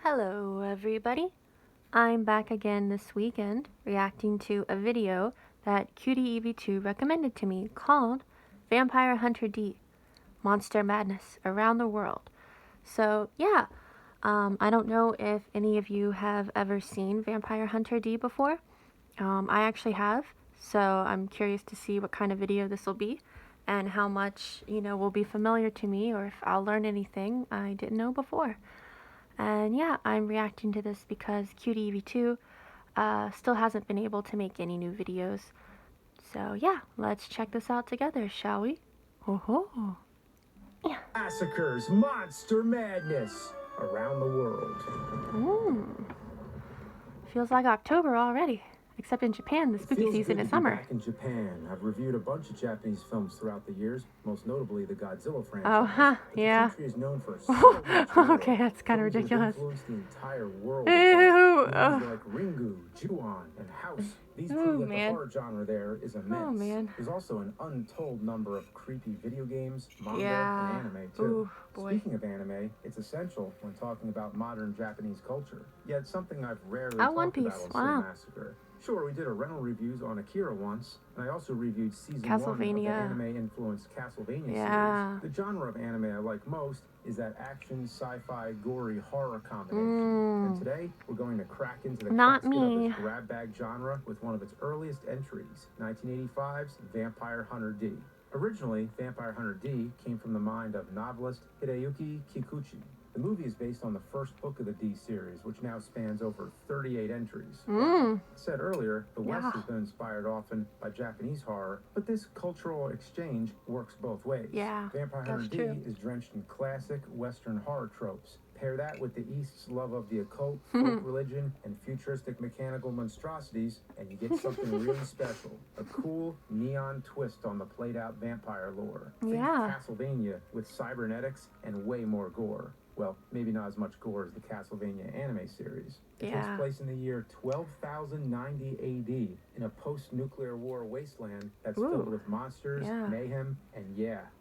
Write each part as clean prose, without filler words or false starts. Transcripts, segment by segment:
Hello everybody, I'm back again this weekend reacting to a video that QDEV2 recommended to me called Vampire Hunter D, Monster Madness Around the World. So yeah, I don't know if any of you have ever seen Vampire Hunter D before. I actually have, so I'm curious to see what kind of video this will be and how much, will be familiar to me or if I'll learn anything I didn't know before. And yeah, I'm reacting to this because QDEV2 still hasn't been able to make any new videos. So yeah, let's check this out together, shall we? Ho ho! Yeah. Massacres, Monster Madness Around the World. Feels like October already. Except in Japan, the spooky season is summer. Back in Japan, I've reviewed a bunch of Japanese films throughout the years, most notably the Godzilla franchise. Oh, huh, yeah. The country is known for okay, that's kind of ridiculous. Influenced the entire world. Ew. Movies like Ringu, Ju-on, and House. These prove that the horror genre there is immense. Oh, man. There's also an untold number of creepy video games, manga, yeah. and anime, too. Ooh, boy. Speaking of anime, it's essential when talking about modern Japanese culture. Yet something I've rarely talked One Piece. about on Massacre. Sure, we did a rental reviews on Akira once, and I also reviewed season 1 of the anime-influenced Castlevania series. The genre of anime I like most is that action, sci-fi, gory horror combination. And today, we're going to crack into the casket of this grab bag genre with one of its earliest entries, 1985's Vampire Hunter D. Originally, Vampire Hunter D came from the mind of novelist Hideyuki Kikuchi. The movie is based on the first book of the D series, which now spans over 38 entries. Said earlier, the West has been inspired often by Japanese horror, but this cultural exchange works both ways. Vampire Hunter D is drenched in classic Western horror tropes. Pair that with the East's love of the occult, folk religion, and futuristic mechanical monstrosities, and you get something really special. A cool, neon twist on the played-out vampire lore. Think Castlevania with cybernetics and way more gore. Well, maybe not as much gore as the Castlevania anime series. It takes place in the year 12,090 AD in a post-nuclear war wasteland that's filled with monsters, mayhem, and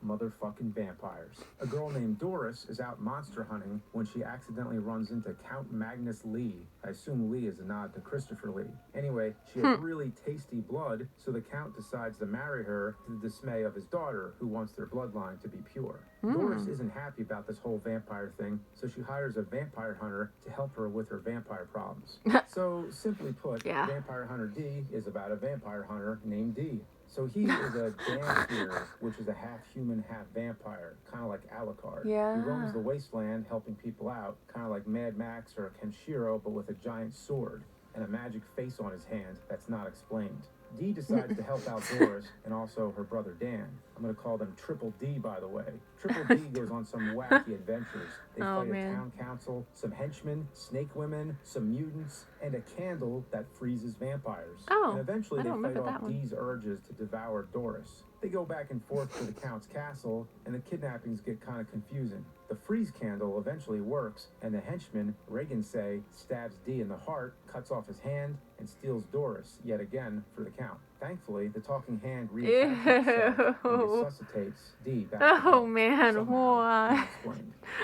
motherfucking vampires. A girl named Doris is out monster hunting when she accidentally runs into Count Magnus Lee. I assume Lee is a nod to Christopher Lee. Anyway, she has really tasty blood, so the Count decides to marry her to the dismay of his daughter, who wants their bloodline to be pure. Doris isn't happy about this whole vampire thing, so she hires a vampire hunter to help her with her vampire problems. So, simply put, Vampire Hunter D is about a vampire hunter named D. So he is a Dhampir, which is a half-human, half-vampire, kind of like Alucard. He roams the wasteland helping people out, kind of like Mad Max or Kenshiro, but with a giant sword and a magic face on his hand that's not explained. D decides to help out Doris and also her brother Dan. I'm going to call them Triple D, by the way. Triple D goes on some wacky adventures. They fight a town council, some henchmen, snake women, some mutants, and a candle that freezes vampires. And eventually they fight off D's urges to devour Doris. They go back and forth to the Count's castle, and the kidnappings get kind of confusing. The freeze candle eventually works, and the henchman, Regensei, stabs D in the heart, cuts off his hand, and steals Doris, yet again, for the Count. Thankfully, the talking hand reattaches itself and resuscitates D back to health. Why?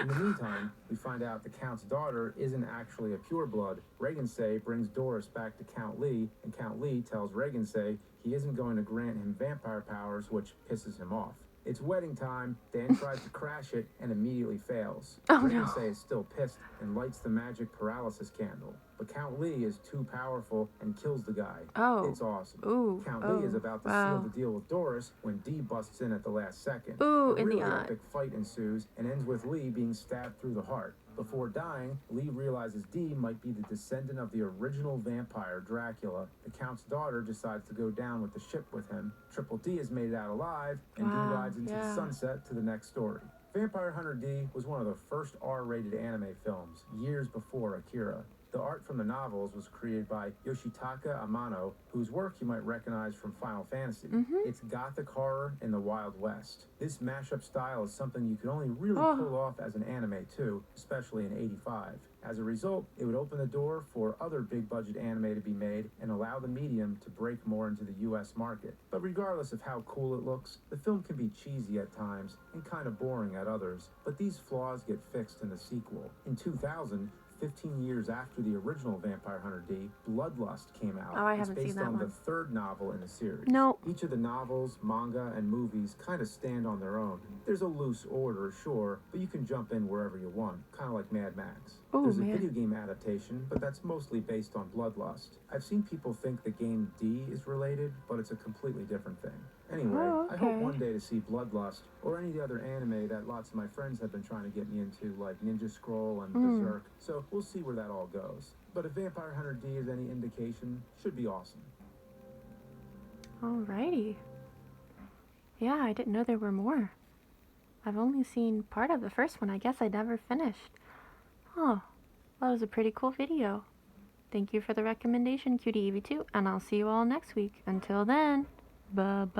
In the meantime, we find out the Count's daughter isn't actually a pureblood. Regensei brings Doris back to Count Lee, and Count Lee tells Regensei he isn't going to grant him vampire powers, which pisses him off. It's wedding time. Dan tries to crash it and immediately fails. Regensei is still pissed and lights the magic paralysis candle. But Count Lee is too powerful and kills the guy. It's awesome. Count Lee is about to seal the deal with Doris when D busts in at the last second. A really epic fight ensues and ends with Lee being stabbed through the heart. Before dying, Lee realizes D might be the descendant of the original vampire, Dracula. The Count's daughter decides to go down with the ship with him. Triple D has made it out alive, and D rides into the sunset to the next story. Vampire Hunter D was one of the first R-rated anime films, years before Akira. The art from the novels was created by Yoshitaka Amano, whose work you might recognize from Final Fantasy. It's gothic horror in the Wild West. This mashup style is something you could only really pull off as an anime too, especially in '85. As a result, it would open the door for other big-budget anime to be made and allow the medium to break more into the US market. But regardless of how cool it looks, the film can be cheesy at times and kind of boring at others, but these flaws get fixed in the sequel. In 2000, 15 years after the original Vampire Hunter D, Bloodlust came out. Oh, I haven't seen that one. It's based on the third novel in the series. No. Each of the novels, manga, and movies kind of stand on their own. There's a loose order, sure, but you can jump in wherever you want, kind of like Mad Max. Ooh, There's a video game adaptation, but that's mostly based on Bloodlust. I've seen people think the game D is related, but it's a completely different thing. Anyway, okay. I hope one day to see Bloodlust, or any other anime that lots of my friends have been trying to get me into, like Ninja Scroll and Berserk, so we'll see where that all goes. But if Vampire Hunter D is any indication, should be awesome. Alrighty. Yeah, I didn't know there were more. I've only seen part of the first one. I guess I never finished. Oh, that was a pretty cool video. Thank you for the recommendation, CutieEevie2, and I'll see you all next week. Until then, bye-bye.